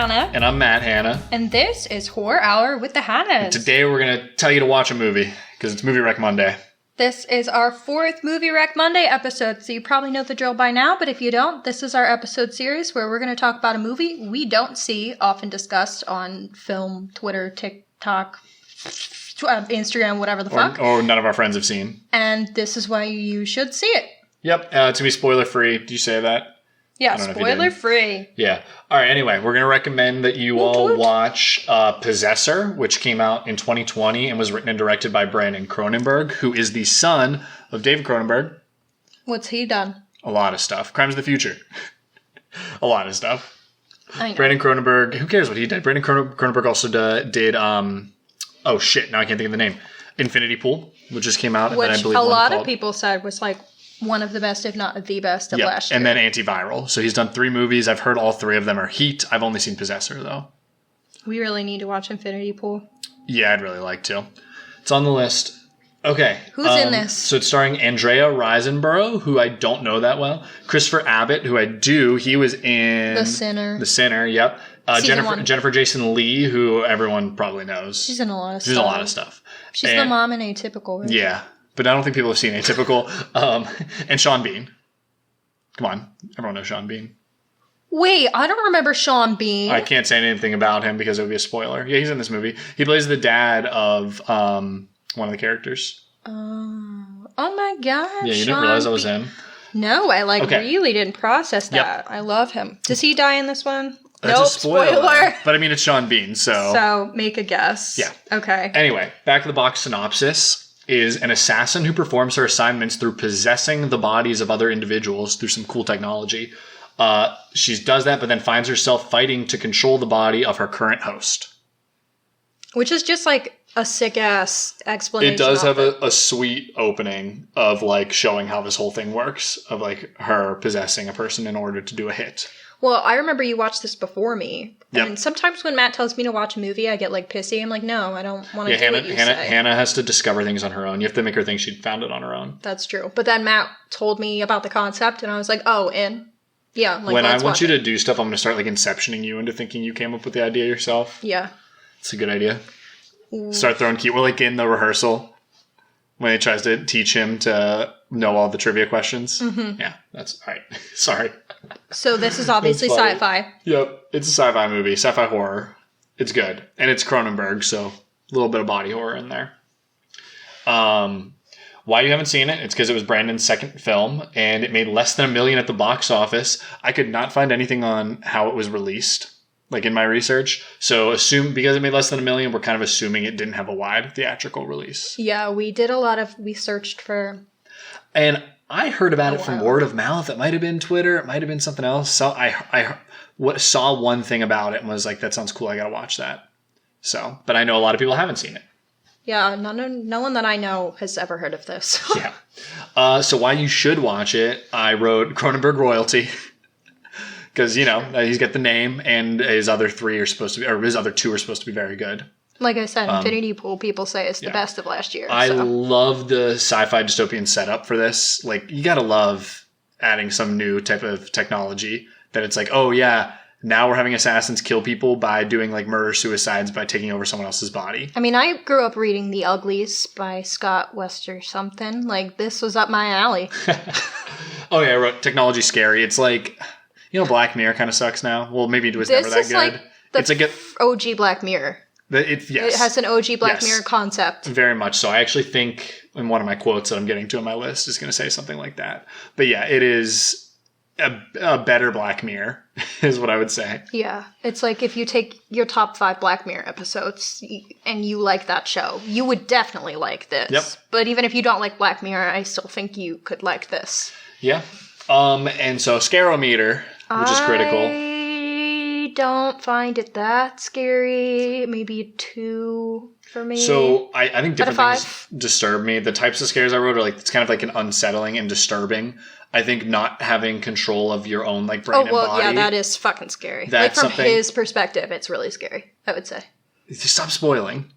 Hanna. And I'm Matt Hanna. And this is Horror Hour with the Hannas. And today we're going to tell you to watch a movie, because it's Movie Rec Monday. This is our 4th Movie Rec Monday episode, so you probably know the drill by now, but if you don't, this is our episode series where we're going to talk about a movie we don't see often discussed on film, Twitter, TikTok, Instagram, whatever the fuck. Or none of our friends have seen. And this is why you should see it. Yep, it's going to be spoiler-free. Did you say that? Yeah, spoiler-free. Yeah. All right, anyway, we're going to recommend that you all watch Possessor, which came out in 2020 and was written and directed by Brandon Cronenberg, who is the son of David Cronenberg. What's he done? A lot of stuff. Crimes of the Future. A lot of stuff. I know. Brandon Cronenberg, who cares what he did? Brandon Cronenberg also did, oh shit, now I can't think of the name. Infinity Pool, which just came out. Which and I believe a lot of people said was like one of the best, if not the best, of last year. And then Antiviral. So he's done 3 movies. I've heard all 3 of them are heat. I've only seen Possessor, though. We really need to watch Infinity Pool. Yeah, I'd really like to. It's on the list. Okay. Who's in this? So it's starring Andrea Riseborough, who I don't know that well. Christopher Abbott, who I do. He was in The Sinner. The Sinner, yep. Jennifer Jason Leigh, who everyone probably knows. She's in a lot of stuff. She's in a lot of stuff. She's the mom in Atypical. Right? Yeah. But I don't think people have seen Atypical. And Sean Bean. Come on. Everyone knows Sean Bean. Wait, I don't remember Sean Bean. I can't say anything about him because it would be a spoiler. Yeah, he's in this movie. He plays the dad of one of the characters. Oh my gosh. Yeah, you didn't realize I was in? No, I really didn't process that. Yep. I love him. Does he die in this one? That's a spoiler. But I mean, it's Sean Bean, so... So, make a guess. Yeah. Okay. Anyway, back to the box synopsis. Is an assassin who performs her assignments through possessing the bodies of other individuals through some cool technology. She does that, but then finds herself fighting to control the body of her current host. Which is just like a sick-ass explanation. It does have a sweet opening of like showing how this whole thing works, of like her possessing a person in order to do a hit. Well, I remember you watched this before me. Yep. And sometimes when Matt tells me to watch a movie, I get like pissy. I'm like, no, I don't want to do what you say. Hannah has to discover things on her own. You have to make her think she'd found it on her own. That's true. But then Matt told me about the concept, and I was like, oh, yeah. Like, when I want you to do stuff, I'm going to start like inceptioning you into thinking you came up with the idea yourself. Yeah. It's a good idea. Start throwing key. We're like in the rehearsal when he tries to teach him to know all the trivia questions. Mm-hmm. Yeah, that's all right. Sorry. So this is obviously sci-fi. Yep, it's a sci-fi movie, sci-fi horror. It's good, and it's Cronenberg, so a little bit of body horror in there. Why you haven't seen it? It's because it was Brandon's second film, and it made less than $1 million at the box office. I could not find anything on how it was released, like in my research. So because it made less than $1 million, we're kind of assuming it didn't have a wide theatrical release. Yeah, we searched for. And I heard about it from word of mouth. It might have been Twitter. It might have been something else. So I saw one thing about it and was like, that sounds cool. I got to watch that. So, but I know a lot of people haven't seen it. Yeah, no one that I know has ever heard of this. Yeah. So why you should watch it, I wrote Cronenberg royalty. Because, he's got the name and his other 2 are supposed to be very good. Like I said, Infinity Pool, people say it's the best of last year. I love the sci-fi dystopian setup for this. Like, you gotta love adding some new type of technology that it's like, oh yeah, now we're having assassins kill people by doing like murder-suicides by taking over someone else's body. I mean, I grew up reading The Uglies by Scott West or something. Like, this was up my alley. Oh yeah, I wrote technology scary. It's like, Black Mirror kind of sucks now. Well, maybe it was never that good. It's like OG Black Mirror. Yes. It has an OG Black Mirror concept. Very much so. I actually think in one of my quotes that I'm getting to on my list is going to say something like that. But yeah, it is a better Black Mirror is what I would say. Yeah. It's like if you take your top 5 Black Mirror episodes and you like that show, you would definitely like this. Yep. But even if you don't like Black Mirror, I still think you could like this. Yeah. And so Scarometer, which is critical. I don't find it that scary. Maybe a 2 for me. So I think different things disturb me. The types of scares I wrote are like, it's kind of like an unsettling and disturbing. I think not having control of your own like brain and body. Yeah, that is fucking scary. Like from his perspective, it's really scary, I would say. Stop spoiling.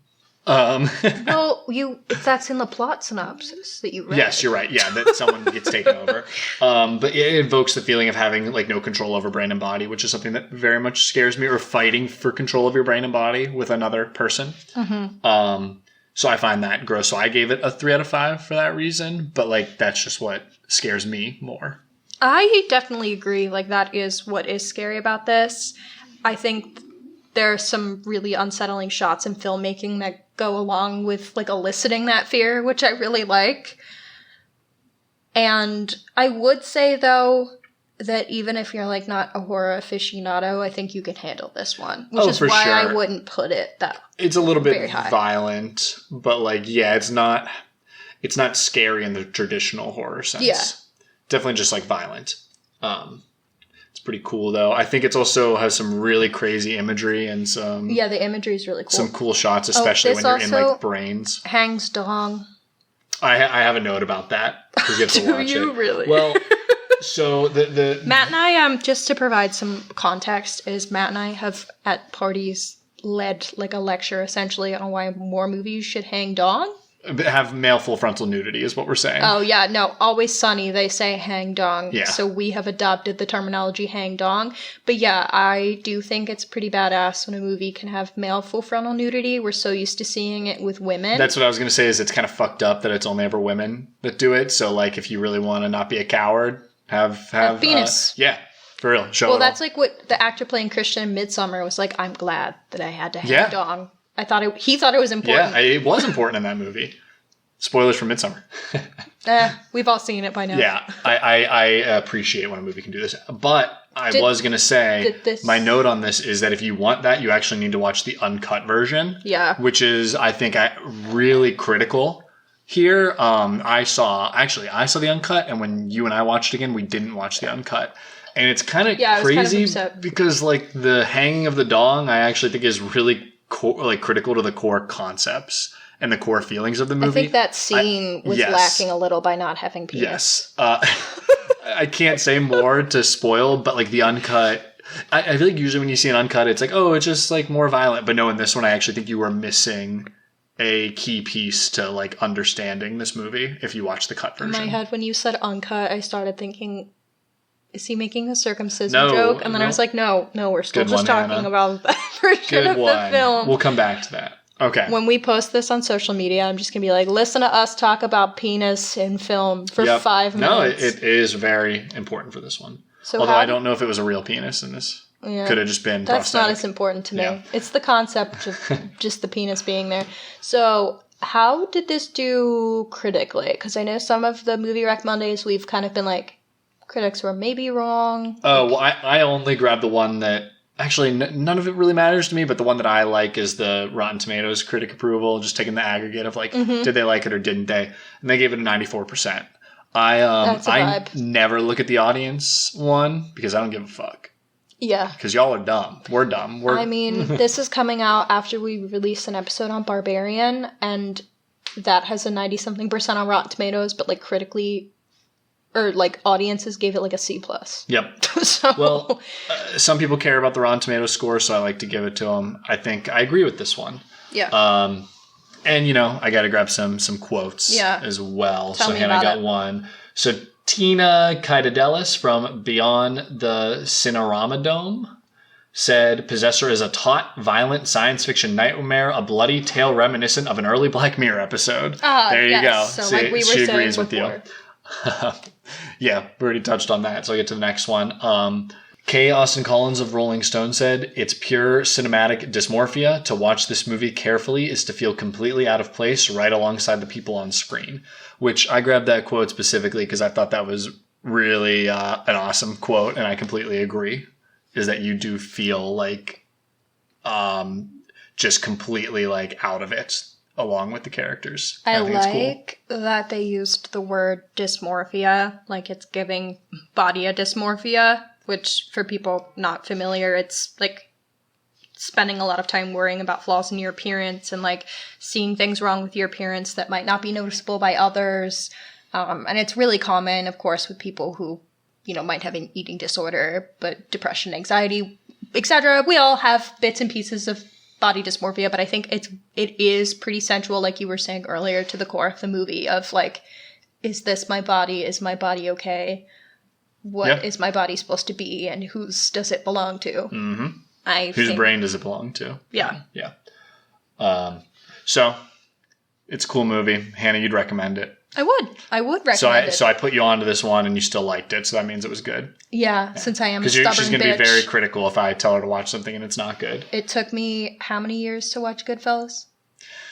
Well, that's in the plot synopsis that you read. Yes, you're right. Yeah, that someone gets taken over. But it invokes the feeling of having like no control over brain and body, which is something that very much scares me, or fighting for control of your brain and body with another person. So I find that gross. So I gave it a 3 out of 5 for that reason. But like, that's just what scares me more. I definitely agree. Like, that is what is scary about this. I think there are some really unsettling shots in filmmaking that go along with like eliciting that fear, which I really like. And I would say though that even if you're like not a horror aficionado, I think you can handle this one, which is why sure. I wouldn't put it that. It's a little bit high. Violent, but like, yeah, it's not scary in the traditional horror sense. Yeah. Definitely just like violent. It's pretty cool though. I think it's also has some really crazy imagery and some the imagery is really cool. Some cool shots, especially when you're in like brains. Hangs dong. I have a note about that because you have to watch it. Do you really? Well, so the Matt and I just to provide some context is Matt and I have at parties led like a lecture essentially on why more movies should hang dong. Have male full frontal nudity is what we're saying. Oh, yeah. No, Always Sunny, they say hang dong. Yeah. So we have adopted the terminology hang dong. But yeah, I do think it's pretty badass when a movie can have male full frontal nudity. We're so used to seeing it with women. That's what I was going to say is it's kind of fucked up that it's only ever women that do it. So like if you really want to not be a coward, have penis. Yeah. For real. Show well, it that's all. like what the actor playing Christian in Midsommar was like, I'm glad that I had to hang dong. He thought it was important. Yeah, it was important in that movie. Spoilers for Midsommar. We've all seen it by now. Yeah, I appreciate when a movie can do this. But I was going to say, my note on this is that if you want that, you actually need to watch the uncut version. Yeah. Which is, I think, really critical here. I saw the uncut, and when you and I watched again, we didn't watch the uncut. And it's kind of crazy because like the hanging of the dong, I actually think is really critical to the core concepts and the core feelings of the movie. I think that scene was lacking a little by not having penis. Yes. I can't say more to spoil, but like the uncut, I feel like usually when you see an uncut, it's like, oh, it's just like more violent. But no, in this one, I actually think you were missing a key piece to like understanding this movie if you watch the cut version. In my head, when you said uncut, I started thinking, is he making a circumcision joke? And then I was like, no, we're still just talking about that version of the film. We'll come back to that. Okay. When we post this on social media, I'm just going to be like, listen to us talk about penis in film for 5 minutes. No, it is very important for this one. So although I don't know if it was a real penis in this. Yeah. Could have just been That's prosthetic. Not as important to me. Yeah. It's the concept of just the penis being there. So how did this do critically? Because I know some of the Movie Rec Mondays, we've kind of been like, critics were maybe wrong. Oh, well, I only grabbed the one that... Actually, none of it really matters to me, but the one that I like is the Rotten Tomatoes critic approval, just taking the aggregate of like, did they like it or didn't they? And they gave it a 94%. I never look at the audience one because I don't give a fuck. Yeah. Because y'all are dumb. We're dumb. This is coming out after we release an episode on Barbarian, and that has a 90-something% on Rotten Tomatoes, but like critically... Or, like, audiences gave it, like, a C+. Yep. So. Well, some people care about the Rotten Tomatoes score, so I like to give it to them. I think I agree with this one. Yeah. And, you know, I got to grab some quotes as well. Tell me Hannah about got it. one. So, Tina Kaidadelis from Beyond the Cinerama Dome said, Possessor is a taut, violent science fiction nightmare, a bloody tale reminiscent of an early Black Mirror episode. There you go. So, like we were saying agrees before. with you. Yeah, we already touched on that, so I'll get to the next one. K. Austin Collins of Rolling Stone said, it's pure cinematic dysmorphia. To watch this movie carefully is to feel completely out of place right alongside the people on screen. Which I grabbed that quote specifically because I thought that was really an awesome quote, and I completely agree. Is that you do feel like just completely like out of it along with the characters. I like that they used the word dysmorphia, like it's giving body a dysmorphia, which for people not familiar, it's like spending a lot of time worrying about flaws in your appearance and like seeing things wrong with your appearance that might not be noticeable by others. And it's really common, of course, with people who, you know, might have an eating disorder, but depression, anxiety, etc. We all have bits and pieces of body dysmorphia, but I think it is pretty central, like you were saying earlier, to the core of the movie of like, is this my body? Is my body okay? What is my body supposed to be, and whose does it belong to? Mm-hmm. Whose brain does it belong to? Yeah. Yeah. So, it's a cool movie. Hannah, you'd recommend it. I would recommend it. So I put you onto this one, and you still liked it, so that means it was good. Yeah. Since I am a stubborn bitch. Because she's going to be very critical if I tell her to watch something and it's not good. It took me how many years to watch Goodfellas?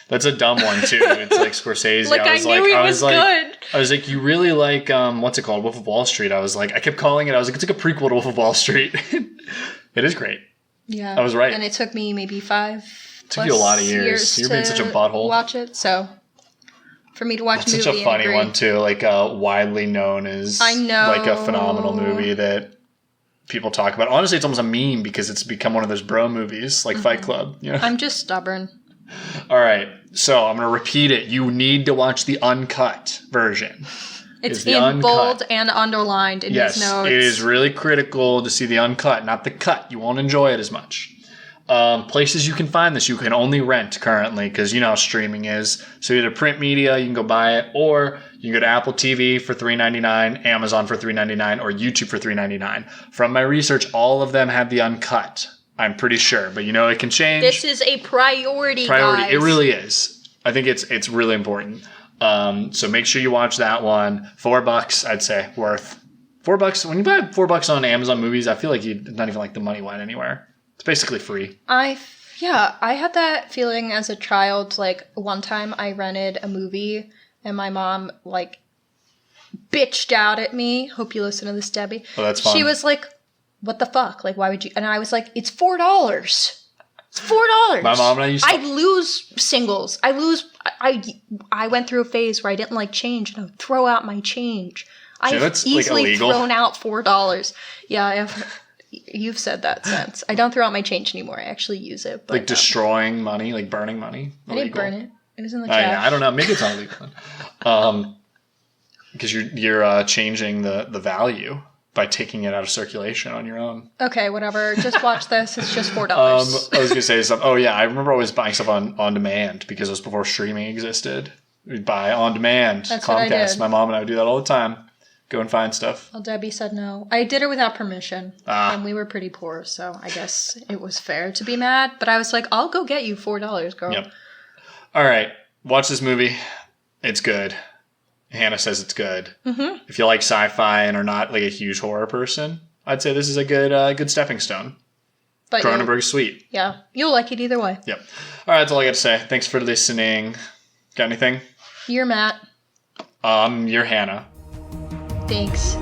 That's a dumb one, too. It's like Scorsese. Like, I knew he was good. I was like, you really like, what's it called? Wolf of Wall Street. I was like, I kept calling it, it's like a prequel to Wolf of Wall Street. It is great. Yeah. I was right. And it took me maybe 5 It took you a lot of years. You're being such a butthole. Watch it, so for me to watch a movie. Such a funny one, too. Like, widely known as like a phenomenal movie that people talk about. Honestly, it's almost a meme because it's become one of those bro movies, like Fight Club. You know? I'm just stubborn. All right. So I'm going to repeat it. You need to watch the uncut version. It's in bold and underlined in his notes. It is really critical to see the uncut, not the cut. You won't enjoy it as much. Places you can find this, you can only rent currently because you know how streaming is. So either print media, you can go buy it, or you can go to Apple TV for $3.99, Amazon for $3.99, or YouTube for $3.99. From my research, all of them have the uncut. I'm pretty sure, but you know it can change. This is a priority, guys. It really is. I think it's really important. So make sure you watch that one. $4, I'd say, worth. $4. When you buy $4 on Amazon Movies, I feel like not even like the money went anywhere. It's basically free. I had that feeling as a child. Like one time I rented a movie and my mom like bitched out at me. Hope you listen to this, Debbie. Oh, that's fine. She was like, what the fuck? Like, why would you? And I was like, it's $4. It's $4. My mom and I used to... I lose singles. I went through a phase where I didn't like change and I would throw out my change. I've easily thrown out $4. Yeah, you've said that since. I don't throw out my change anymore. I actually use it. But, like destroying money, like burning money. Illegal. I didn't burn it. It was in the trash. Yeah, I don't know. Maybe it's not illegal. Because you're changing the value by taking it out of circulation on your own. Okay, whatever. Just watch this. It's just $4. I was going to say something. Oh, yeah. I remember always buying stuff on demand because it was before streaming existed. We'd buy on demand. That's Comcast. what I did. My mom and I would do that all the time. Go and find stuff. Well, Debbie said no. I did it without permission. And we were pretty poor, so I guess it was fair to be mad. But I was like, I'll go get you $4, girl. Yep. All right. Watch this movie. It's good. Hannah says it's good. Mm-hmm. If you like sci-fi and are not like a huge horror person, I'd say this is a good stepping stone. But Cronenberg's sweet. Yeah. You'll like it either way. Yep. All right. That's all I got to say. Thanks for listening. Got anything? You're Matt. You're Hannah. Thanks.